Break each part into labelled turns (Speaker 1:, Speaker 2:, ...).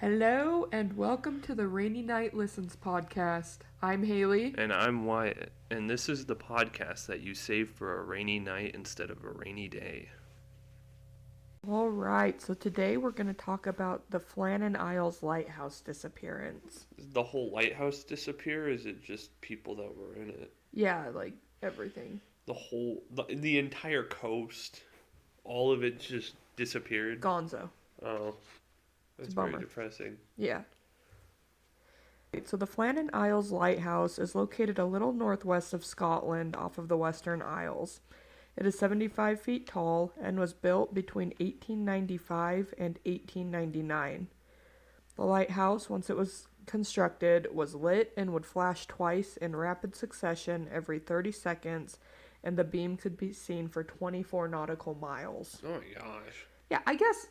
Speaker 1: Hello and welcome to the Rainy Night Listens podcast. I'm Hailey.
Speaker 2: And I'm Wyatt, and this is the podcast that you save for a rainy night instead of a rainy day.
Speaker 1: All right, so today we're going to talk about the Flannan Isles Lighthouse Disappearance.
Speaker 2: Did the whole lighthouse disappear, or is it just people that were in it?
Speaker 1: Yeah, like everything.
Speaker 2: The entire coast, all of it just disappeared?
Speaker 1: Gonzo.
Speaker 2: Oh, that's very depressing.
Speaker 1: Yeah. So the Flannan Isles Lighthouse is located a little northwest of Scotland off of the Western Isles. It is 75 feet tall and was built between 1895 and 1899. The lighthouse, once it was constructed, was lit and would flash twice in rapid succession every 30 seconds, and the beam could be seen for 24 nautical miles.
Speaker 2: Oh my gosh.
Speaker 1: Yeah, I guess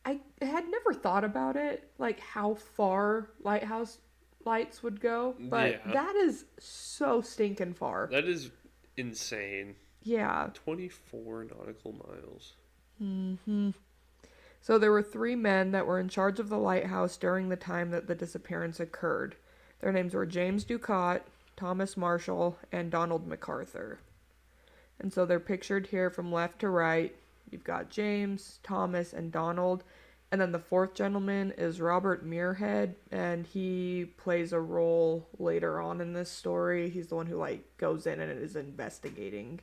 Speaker 1: I had never thought about it, like how far lighthouse lights would go, but that is so stinking far.
Speaker 2: That is insane.
Speaker 1: Yeah.
Speaker 2: 24 nautical miles.
Speaker 1: Mm-hmm. So there were 3 men that were in charge of the lighthouse during the time that the disappearance occurred. Their names were James Ducat, Thomas Marshall, and Donald MacArthur. And so they're pictured here from left to right. You've got James, Thomas, and Donald. And then the 4th gentleman is Robert Muirhead, and he plays a role later on in this story. He's the one who, goes in and is investigating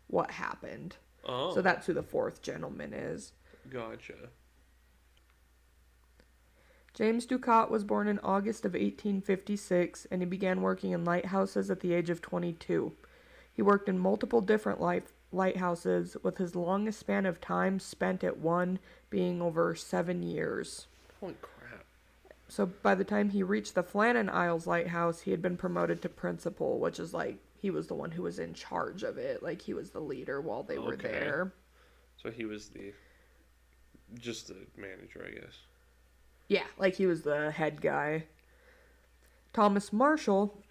Speaker 1: what happened.
Speaker 2: Oh.
Speaker 1: So that's who the 4th gentleman is.
Speaker 2: Gotcha.
Speaker 1: James Ducat was born in August of 1856, and he began working in lighthouses at the age of 22. He worked in multiple different lighthouses, with his longest span of time spent at one being over 7 years.
Speaker 2: Holy crap.
Speaker 1: So by the time he reached the Flannan Isles Lighthouse, he had been promoted to principal, which is he was the one who was in charge of it. He was the leader while they were there.
Speaker 2: So he was just the manager, I guess.
Speaker 1: Yeah, he was the head guy. Thomas Marshall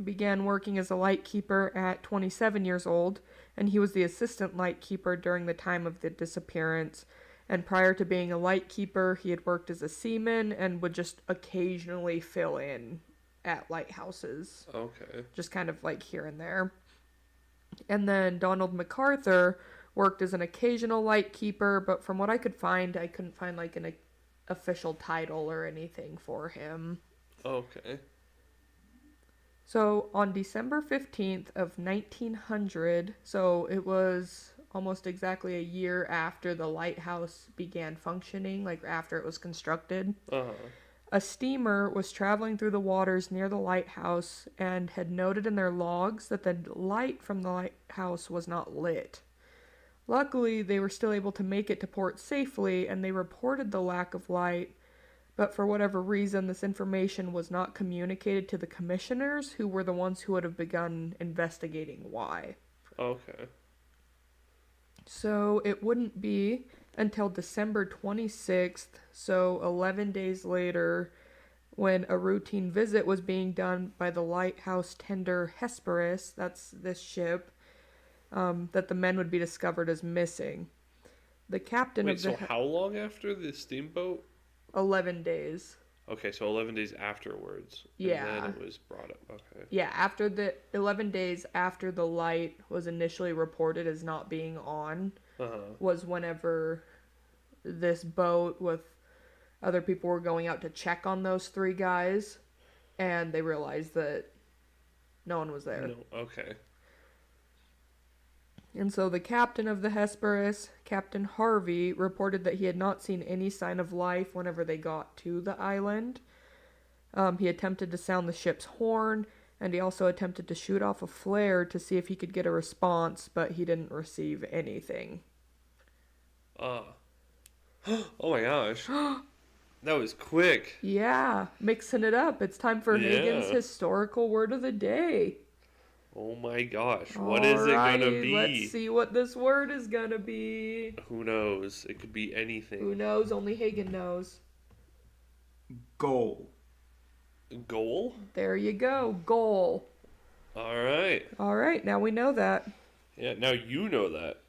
Speaker 1: began working as a lightkeeper at 27 years old, and he was the assistant lightkeeper during the time of the disappearance. And prior to being a lightkeeper, he had worked as a seaman and would just occasionally fill in at lighthouses.
Speaker 2: Okay.
Speaker 1: Just kind of here and there. And then Donald MacArthur worked as an occasional lightkeeper, but from what I could find, I couldn't find an official title or anything for him.
Speaker 2: Okay.
Speaker 1: So on December 15th of 1900, so it was almost exactly a year after the lighthouse began functioning, after it was constructed, a steamer was traveling through the waters near the lighthouse and had noted in their logs that the light from the lighthouse was not lit. Luckily, they were still able to make it to port safely, and they reported the lack of light, but for whatever reason, this information was not communicated to the commissioners, who were the ones who would have begun investigating why.
Speaker 2: Okay.
Speaker 1: So it wouldn't be until December 26th, so 11 days later, when a routine visit was being done by the lighthouse tender Hesperus, that's this ship, that the men would be discovered as missing. The captain
Speaker 2: of the... Wait, so how long after the steamboat?
Speaker 1: 11 days.
Speaker 2: Okay, so 11 days afterwards.
Speaker 1: Yeah.
Speaker 2: And then it was brought up. Okay.
Speaker 1: Yeah, after the 11 days after the light was initially reported as not being on, was whenever this boat with other people were going out to check on those 3 guys, and they realized that no one was there.
Speaker 2: No, okay.
Speaker 1: And so the captain of the Hesperus, Captain Harvey, reported that he had not seen any sign of life whenever they got to the island. He attempted to sound the ship's horn, and he also attempted to shoot off a flare to see if he could get a response, but he didn't receive anything.
Speaker 2: Oh my gosh. That was quick.
Speaker 1: Yeah, mixing it up. It's time for Hagen's historical word of the day.
Speaker 2: Oh my gosh, what is it gonna be?
Speaker 1: Let's see what this word is gonna be.
Speaker 2: Who knows? It could be anything.
Speaker 1: Who knows? Only Hagen knows.
Speaker 3: Goal.
Speaker 2: Goal?
Speaker 1: There you go. Goal.
Speaker 2: Alright,
Speaker 1: now we know that.
Speaker 2: Yeah, now you know that.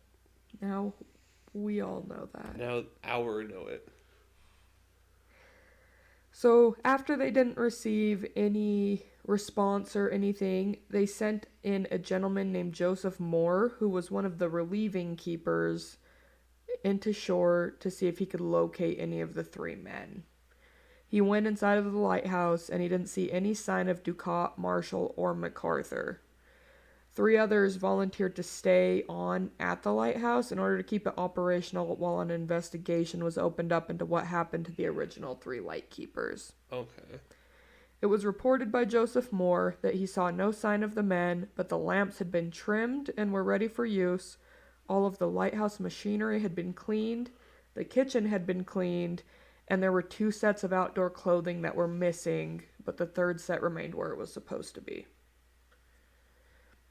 Speaker 1: Now we all know that.
Speaker 2: Now our know it.
Speaker 1: So after they didn't receive any response or anything, they sent in a gentleman named Joseph Moore, who was one of the relieving keepers, into shore to see if he could locate any of the three men. He went inside of the lighthouse and he didn't see any sign of Ducat, Marshall, or MacArthur. 3 others volunteered to stay on at the lighthouse in order to keep it operational while an investigation was opened up into what happened to the original 3 lightkeepers.
Speaker 2: Okay.
Speaker 1: It was reported by Joseph Moore that he saw no sign of the men, but the lamps had been trimmed and were ready for use. All of the lighthouse machinery had been cleaned, the kitchen had been cleaned, and there were 2 sets of outdoor clothing that were missing, but the 3rd set remained where it was supposed to be.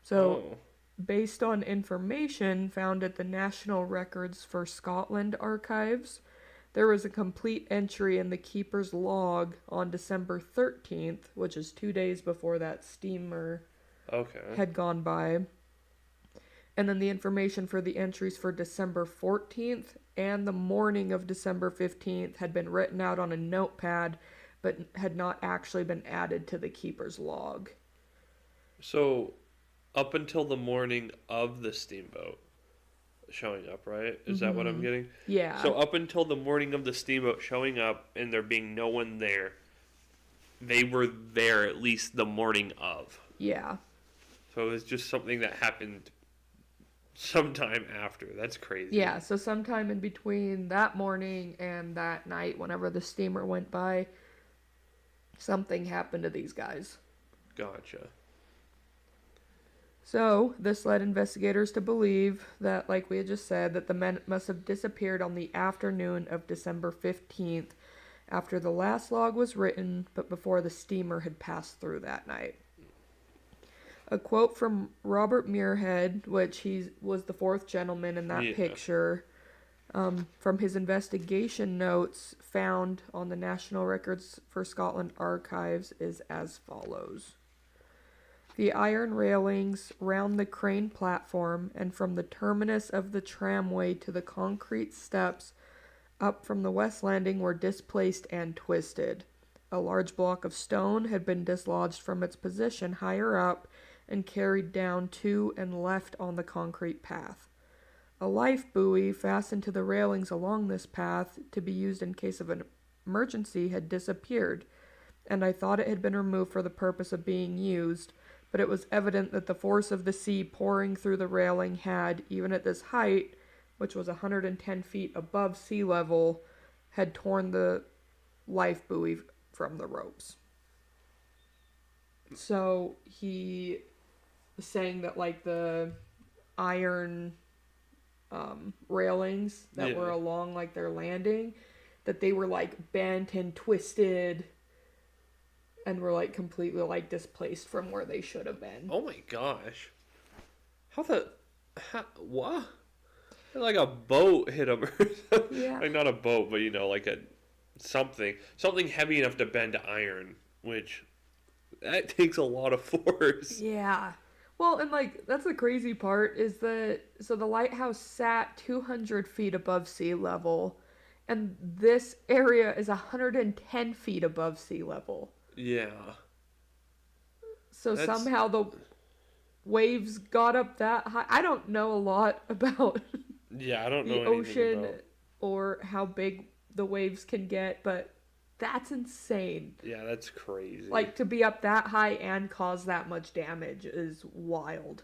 Speaker 1: So, based on information found at the National Records for Scotland archives, there was a complete entry in the keeper's log on December 13th, which is 2 days before that steamer had gone by. And then the information for the entries for December 14th and the morning of December 15th had been written out on a notepad, but had not actually been added to the keeper's log.
Speaker 2: So, up until the morning of the steamboat showing up, right? Is that what I'm getting?
Speaker 1: Yeah.
Speaker 2: So, up until the morning of the steamboat showing up and there being no one there, they were there at least the morning of.
Speaker 1: Yeah.
Speaker 2: So, it was just something that happened sometime after. That's crazy.
Speaker 1: Yeah, so sometime in between that morning and that night, whenever the steamer went by, something happened to these guys.
Speaker 2: Gotcha.
Speaker 1: So, this led investigators to believe that, like we had just said, that the men must have disappeared on the afternoon of December 15th after the last log was written, but before the steamer had passed through that night. A quote from Robert Muirhead, which he was the 4th gentleman in that picture, from his investigation notes found on the National Records for Scotland archives, is as follows. The iron railings round the crane platform and from the terminus of the tramway to the concrete steps up from the west landing were displaced and twisted. A large block of stone had been dislodged from its position higher up and carried down to and left on the concrete path. A life buoy fastened to the railings along this path to be used in case of an emergency had disappeared, and I thought it had been removed for the purpose of being used, but it was evident that the force of the sea pouring through the railing had, even at this height, which was 110 feet above sea level, had torn the life buoy from the ropes. So he was saying that, like, the iron railings that were along, like, their landing, that they were, like, bent and twisted and were, like, completely, like, displaced from where they should have been.
Speaker 2: Oh my gosh. What? Like a boat hit them.
Speaker 1: Yeah.
Speaker 2: Like, not a boat, but, you know, like something heavy enough to bend iron, which that takes a lot of force.
Speaker 1: Yeah. Well, and, like, that's the crazy part is that, so the lighthouse sat 200 feet above sea level, and this area is 110 feet above sea level.
Speaker 2: Yeah.
Speaker 1: So somehow the waves got up that high. I don't know a lot about
Speaker 2: I don't know
Speaker 1: the ocean or how big the waves can get, but that's insane.
Speaker 2: Yeah, that's crazy.
Speaker 1: Like, to be up that high and cause that much damage is wild.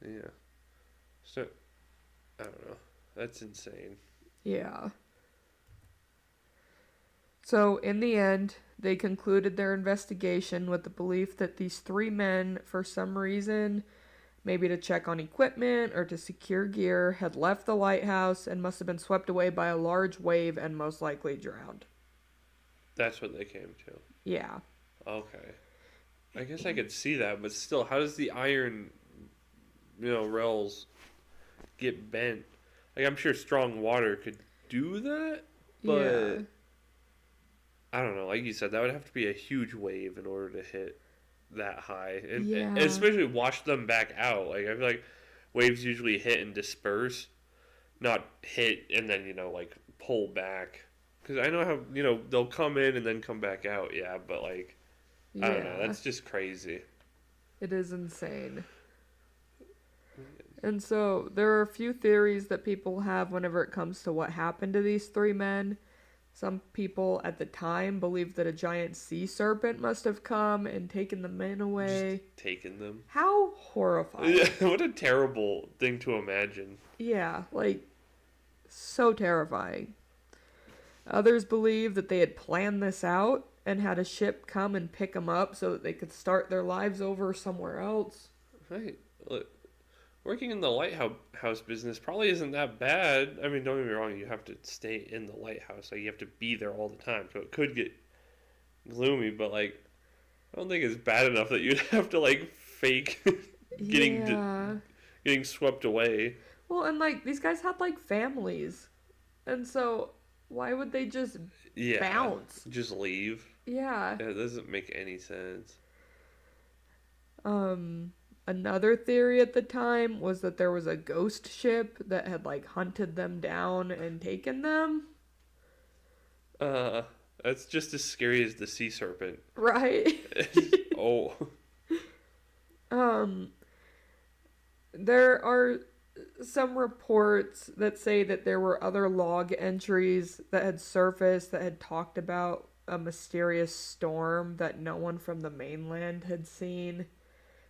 Speaker 2: Yeah. So, I don't know. That's insane.
Speaker 1: Yeah. So, in the end, they concluded their investigation with the belief that these 3 men, for some reason, maybe to check on equipment or to secure gear, had left the lighthouse and must have been swept away by a large wave and most likely drowned.
Speaker 2: That's what they came to.
Speaker 1: Yeah.
Speaker 2: Okay. I guess I could see that, but still, how does the iron, rails get bent? Like, I'm sure strong water could do that, but
Speaker 1: Yeah.
Speaker 2: I don't know. Like you said, that would have to be a huge wave in order to hit that high, and
Speaker 1: Yeah.
Speaker 2: especially wash them back out. Like, I feel like waves usually hit and disperse, not hit and then like pull back Because I know how, they'll come in and then come back out, yeah, but, like, I don't know,
Speaker 1: Yeah,
Speaker 2: that's just crazy.
Speaker 1: it is insane. And so there are a few theories that people have whenever it comes to what happened to these three men. Some people at the time believed that a giant sea serpent must have come and taken the men away.
Speaker 2: Just taking them.
Speaker 1: How horrifying.
Speaker 2: Yeah, what a terrible thing to imagine.
Speaker 1: Yeah, like, so terrifying. Others believe that they had planned this out and had a ship come and pick them up so that they could start their lives over somewhere else.
Speaker 2: Right. Look, working in the lighthouse business probably isn't that bad. I mean, don't get me wrong, you have to stay in the lighthouse. Like, you have to be there all the time. So it could get gloomy, but, like, I don't think it's bad enough that you'd have to, like, fake getting swept away.
Speaker 1: Well, and, like, these guys had, like, families. And so, why would they just bounce?
Speaker 2: Just leave.
Speaker 1: Yeah.
Speaker 2: It doesn't make any sense.
Speaker 1: Another theory at the time was that there was a ghost ship that had, like, hunted them down and taken them.
Speaker 2: That's just as scary as the sea serpent.
Speaker 1: Right.
Speaker 2: Oh.
Speaker 1: There are some reports that say that there were other log entries that had surfaced that had talked about a mysterious storm that no one from the mainland had seen.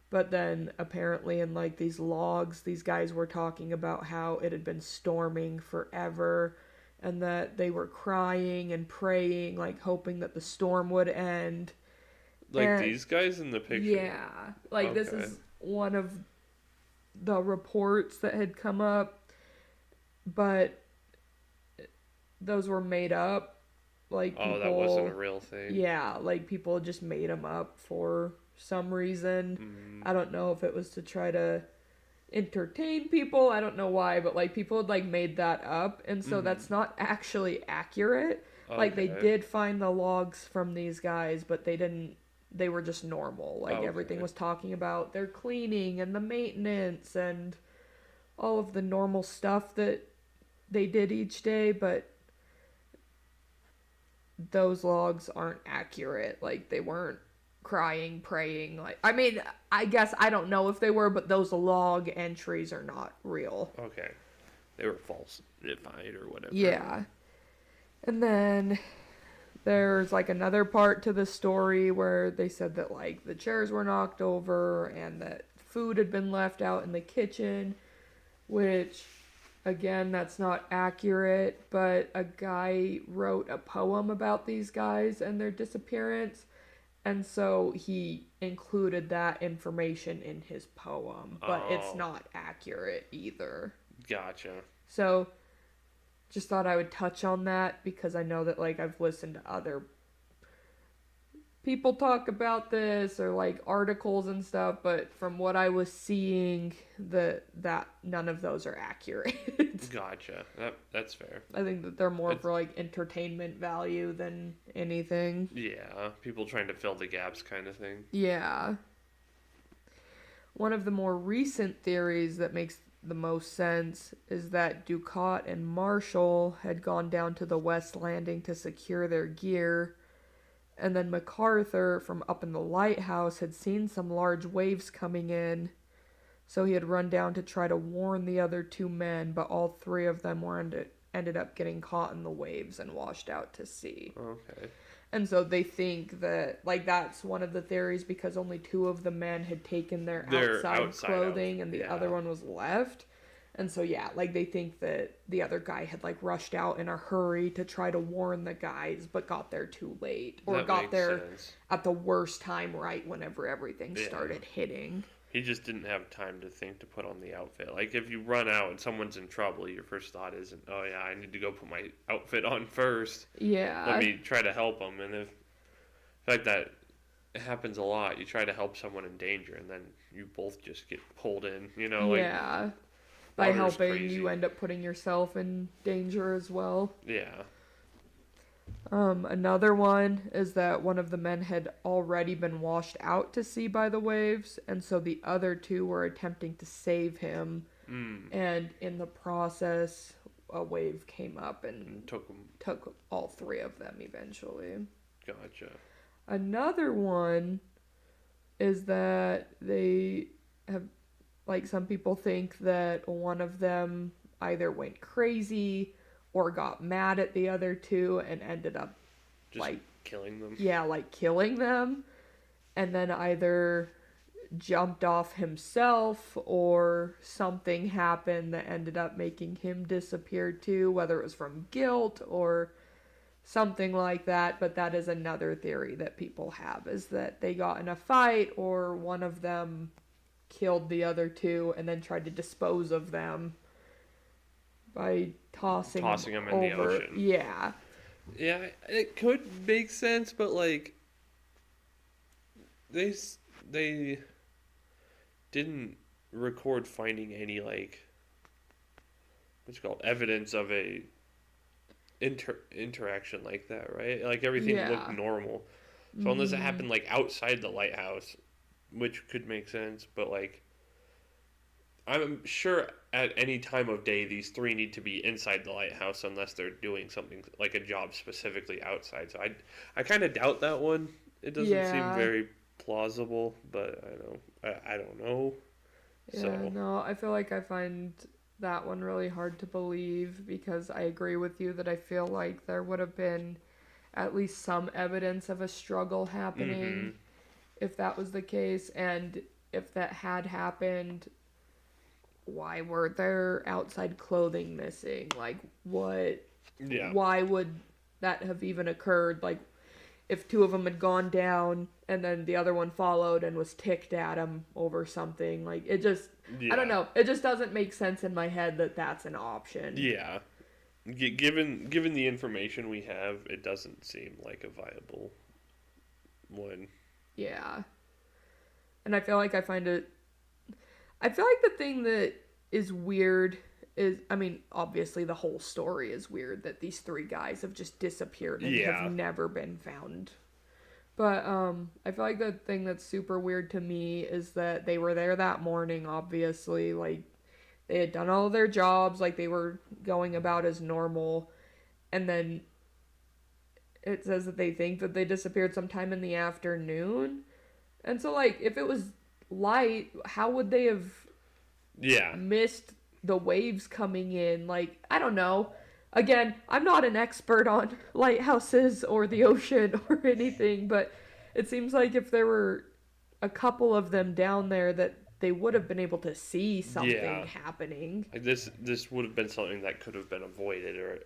Speaker 1: But then apparently in like these logs, these guys were talking about how it had been storming forever and that they were crying and praying, like hoping that the storm would end.
Speaker 2: Like these guys in the picture?
Speaker 1: Yeah. Like this is one of the reports that had come up, but those were made up. Like people,
Speaker 2: that wasn't a real thing.
Speaker 1: Yeah, like people just made them up for some reason. I don't know if it was to try to entertain people. I don't know why, but like people had like made that up, and so that's not actually accurate. Like they did find the logs from these guys, but they were just normal. Like everything was talking about their cleaning and the maintenance and all of the normal stuff that they did each day, but those logs aren't accurate. Like they weren't crying, praying. Like, I mean, I guess I don't know if they were, but those log entries are not real.
Speaker 2: Okay. They were falsified or whatever.
Speaker 1: Yeah. And then there's like another part to the story where they said that like the chairs were knocked over and that food had been left out in the kitchen, which again, that's not accurate, but a guy wrote a poem about these guys and their disappearance, and so he included that information in his poem, but it's not accurate either.
Speaker 2: Gotcha.
Speaker 1: So just thought I would touch on that because I know that like I've listened to other people talk about this or like articles and stuff, but from what I was seeing, that none of those are accurate.
Speaker 2: Gotcha. That's fair.
Speaker 1: I think that they're more for like entertainment value than anything.
Speaker 2: Yeah, people trying to fill the gaps kind of thing.
Speaker 1: Yeah. One of the more recent theories that makes the most sense is that Ducat and Marshall had gone down to the West Landing to secure their gear, and then MacArthur from up in the lighthouse had seen some large waves coming in, so he had run down to try to warn the other two men, but all three of them ended up getting caught in the waves and washed out to sea.
Speaker 2: Okay.
Speaker 1: And so they think that, like, that's one of the theories because only two of the men had taken their outside clothing and the other one was left. And so, yeah, like, they think that the other guy had, like, rushed out in a hurry to try to warn the guys, but got there too late. Or got there at the worst time, right, whenever everything started hitting.
Speaker 2: He just didn't have time to think to put on the outfit. Like, if you run out and someone's in trouble, your first thought isn't, oh, yeah, I need to go put my outfit on first.
Speaker 1: Yeah.
Speaker 2: Let me try to help them. And if, in fact, that happens a lot. You try to help someone in danger, and then you both just get pulled in, you know? Like,
Speaker 1: yeah. By helping, you end up putting yourself in danger as well.
Speaker 2: Yeah.
Speaker 1: Another one is that one of the men had already been washed out to sea by the waves, and so the other two were attempting to save him. And in the process, a wave came up and
Speaker 2: took them.
Speaker 1: Took all three of them eventually.
Speaker 2: Gotcha.
Speaker 1: Another one is that they have, like, some people think that one of them either went crazy or got mad at the other two and ended up
Speaker 2: just
Speaker 1: like
Speaker 2: killing them.
Speaker 1: Yeah, like killing them, and then either jumped off himself or something happened that ended up making him disappear too, whether it was from guilt or something like that. But that is another theory that people have, is that they got in a fight or one of them killed the other two and then tried to dispose of them by tossing
Speaker 2: them in
Speaker 1: over.
Speaker 2: the ocean.
Speaker 1: Yeah.
Speaker 2: Yeah, it could make sense, but like they didn't record finding any like what's it called evidence of a interaction like that, right? Like everything looked normal. So unless it happened like outside the lighthouse, which could make sense, but like I'm sure at any time of day these three need to be inside the lighthouse unless they're doing something like a job specifically outside. So I kind of doubt that one. It doesn't seem very plausible, but I don't know.
Speaker 1: Yeah,
Speaker 2: so.
Speaker 1: No, I feel like I find that one really hard to believe, because I agree with you that I feel like there would have been at least some evidence of a struggle happening if that was the case. And if that had happened, why were there outside clothing missing? Like, what?
Speaker 2: Yeah.
Speaker 1: Why would that have even occurred? Like, if two of them had gone down and then the other one followed and was ticked at him over something, like, it just, I don't know. It just doesn't make sense in my head that that's an option.
Speaker 2: Yeah. Given the information we have, it doesn't seem like a viable one.
Speaker 1: Yeah. And I feel like I find it, I feel like the thing that is weird is, I mean, obviously the whole story is weird, that these three guys have just disappeared and have never been found. But I feel like the thing that's super weird to me is that they were there that morning, obviously. Like, they had done all of their jobs, like, they were going about as normal. And then it says that they think that they disappeared sometime in the afternoon. And so, like, if it was light, how would they have missed the waves coming in? Like, I don't know. Again, I'm not an expert on lighthouses or the ocean or anything, but it seems like if there were a couple of them down there, that they would have been able to see something happening.
Speaker 2: Like this would have been something that could have been avoided or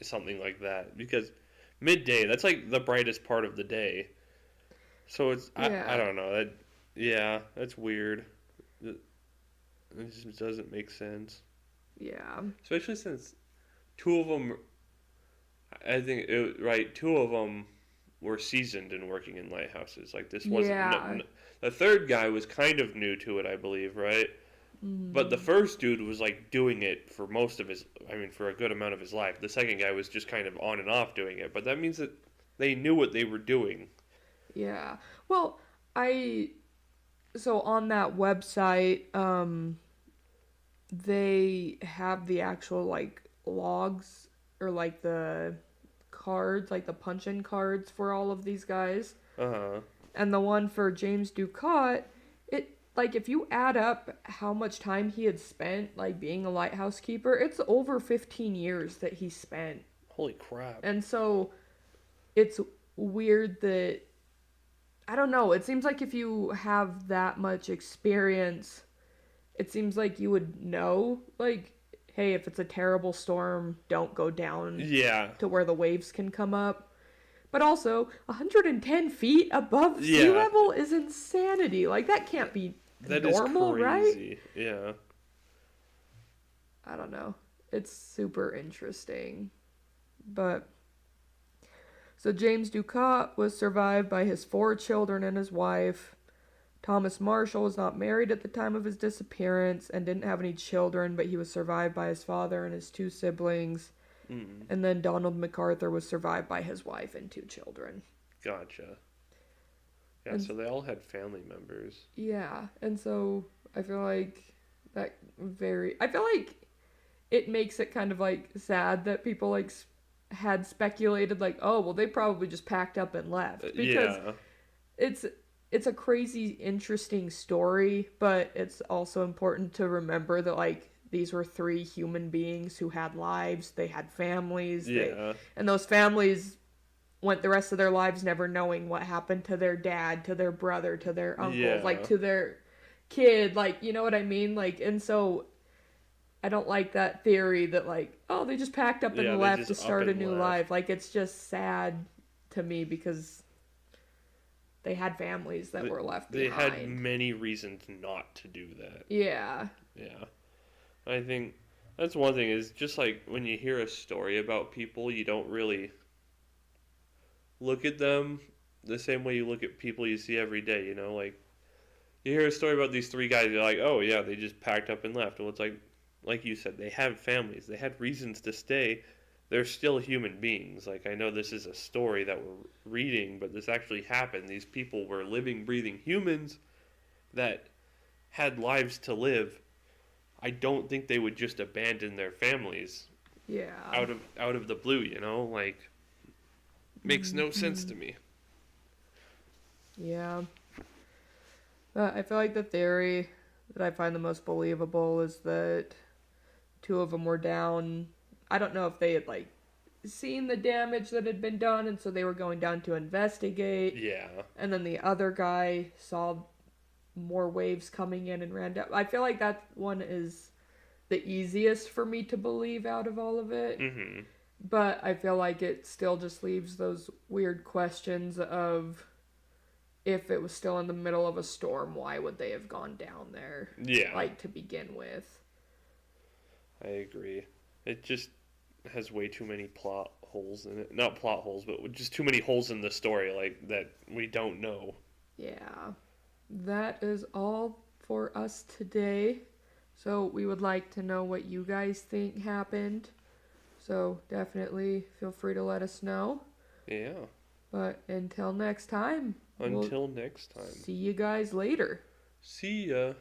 Speaker 2: something like that, because midday, that's like the brightest part of the day. So it's I don't know. That's weird. It just doesn't make sense.
Speaker 1: Yeah.
Speaker 2: Especially since two of them, two of them were seasoned in working in lighthouses. Like, this wasn't, the third guy was kind of new to it, I believe, right? But the first dude was, like, doing it for for a good amount of his life. The second guy was just kind of on and off doing it. But that means that they knew what they were doing.
Speaker 1: Yeah. Well, so on that website, they have the actual, like, logs, or like the cards, like the punch-in cards for all of these guys. And the one for James Ducat, it, like, if you add up how much time he had spent, like, being a lighthouse keeper, it's over 15 years that he spent.
Speaker 2: Holy crap.
Speaker 1: And so it's weird that, I don't know, it seems like if you have that much experience, it seems like you would know, like, hey, if it's a terrible storm, don't go down to where the waves can come up. But also, 110 feet above sea level is insanity. Like, that can't be normal, right?
Speaker 2: Yeah.
Speaker 1: I don't know. It's super interesting. But, so James Ducat was survived by his 4 children and his wife. Thomas Marshall was not married at the time of his disappearance and didn't have any children, but he was survived by his father and his 2 siblings. And then Donald MacArthur was survived by his wife and 2 children.
Speaker 2: Gotcha. Yeah, so they all had family members.
Speaker 1: Yeah, and so I feel like it makes it kind of like sad that people like had speculated like, oh well, they probably just packed up and left, because
Speaker 2: Yeah.
Speaker 1: it's it's a crazy interesting story, but it's also important to remember that like these were three human beings who had lives, they had families,
Speaker 2: Yeah.
Speaker 1: and those families went the rest of their lives never knowing what happened to their dad, to their brother, to their uncles, like
Speaker 2: Yeah.
Speaker 1: to their kid, like, you know what I mean? Like, and so I don't like that theory that like, oh, they just packed up
Speaker 2: Yeah,
Speaker 1: and
Speaker 2: they
Speaker 1: left
Speaker 2: just
Speaker 1: to
Speaker 2: up
Speaker 1: start a
Speaker 2: and
Speaker 1: new
Speaker 2: left.
Speaker 1: life. Like, it's just sad to me because they had families that were left
Speaker 2: They had
Speaker 1: behind.
Speaker 2: many reasons not to do that.
Speaker 1: Yeah.
Speaker 2: Yeah. I think that's one thing is just like when you hear a story about people, you don't really look at them the same way you look at people you see every day, you know? Like, you hear a story about these three guys, you're like, oh, yeah, they just packed up and left. Well, it's like you said, they have families, they had reasons to stay. They're still human beings. Like, I know this is a story that we're reading, but this actually happened. These people were living, breathing humans that had lives to live. I don't think they would just abandon their families
Speaker 1: Yeah.
Speaker 2: out of the blue, you know? Like, makes no sense
Speaker 1: Mm-hmm.
Speaker 2: to me.
Speaker 1: Yeah. But I feel like the theory that I find the most believable is that two of them were down. I don't know if they had like seen the damage that had been done, and so they were going down to investigate.
Speaker 2: Yeah.
Speaker 1: And then the other guy saw more waves coming in and ran down. I feel like that one is the easiest for me to believe out of all of it.
Speaker 2: Mm-hmm.
Speaker 1: But I feel like it still just leaves those weird questions of, if it was still in the middle of a storm, why would they have gone down there?
Speaker 2: Yeah.
Speaker 1: Like, to begin with.
Speaker 2: I agree. It just has way too many plot holes in it. Not plot holes, but just too many holes in the story, like that we don't know.
Speaker 1: Yeah. That is all for us today. So we would like to know what you guys think happened. So definitely feel free to let us know.
Speaker 2: Yeah.
Speaker 1: But until next time, we'll
Speaker 2: Until next time.
Speaker 1: see you guys later.
Speaker 2: See ya.